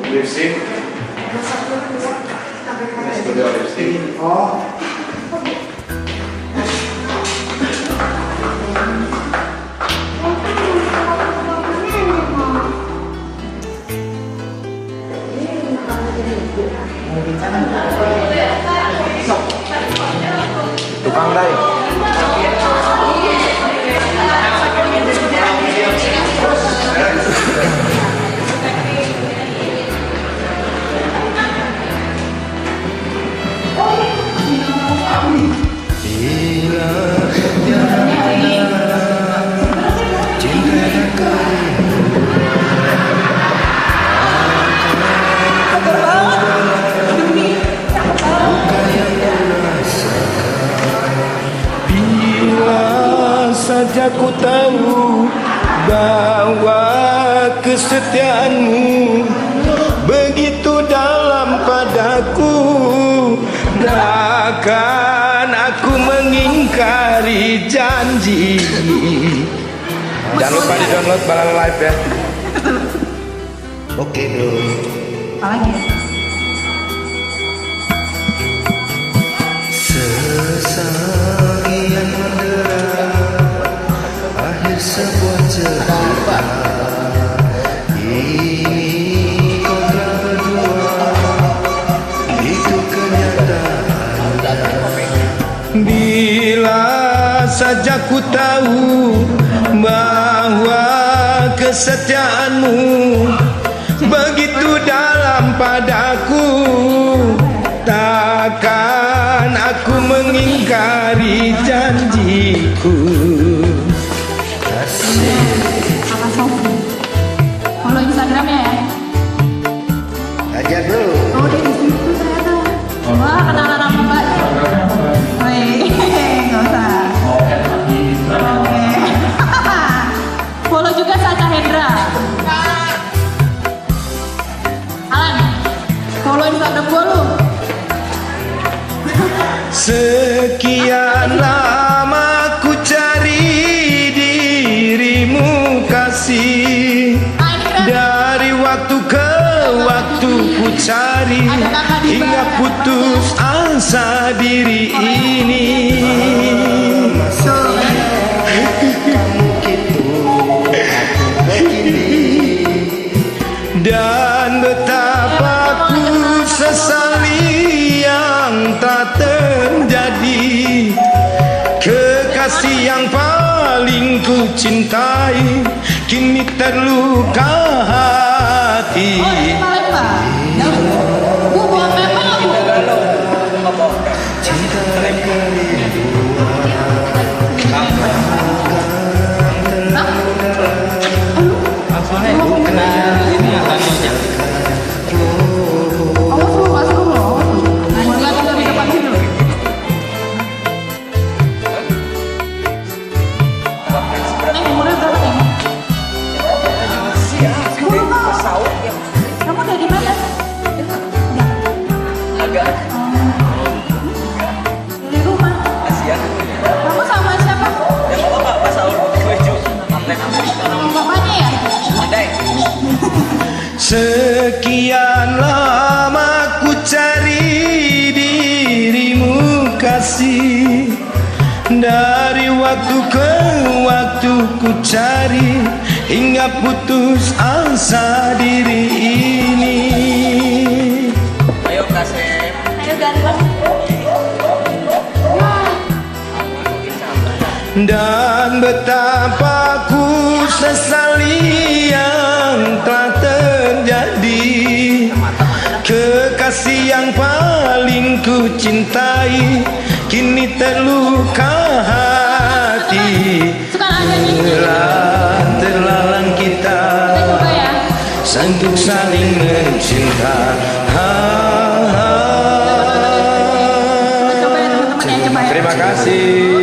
Lipstick. Studio lipstick. Oh. Tukang dai. Saja ku tahu bahwa kesetiaanmu begitu dalam padaku, takkan aku mengingkari janji. Jangan lupa di download Balala Live ya. Oke dong. Apalagi ya? Sesajian mendera akhir sebuah cerita. Ini kau telah berdua, itu kenyataannya. Bila saja ku tahu bahwa kesetiaanmu begitu dalam padaku, takkan aku mengingkari janjiku. Kakak Sofi. Follow Instagramnya ya. Ajar dulu. Oh, dia di situ ternyata. Wah, kenalan sama Mbak. Wih, nggak usah. Oke. Follow juga Sacha Hendra. Alan, follow Instagram gue lu. Sekian lama ku cari dirimu kasih, dari waktu ke waktu ku cari hingga putus asa diri ini. Dan betapa ku sesali yang tak terjadi, kekasih yang paling ku cintai kini terluka hati. Oh, ini Palembang. Gue buang memang aku. Cinta kerinduan. Awas lu, masuk lu. Mau lihat dari depan sini. Neng, umurnya berapa nih? Kamu dari mana? Dari rumah. Kamu sama siapa? Bapaknya ya? Sekian lama ku cari dirimu kasih, dari waktu ke waktu ku cari hingga putus asa diri ini. Ayo kasih. Ayo ganteng. Dan betapa ku sesali yang telah terjadi, kekasih yang paling ku cintai kini terluka hati. Terlalang kita sanggup saling mencinta. Coba ya teman-teman ya, coba ya. Terima kasih.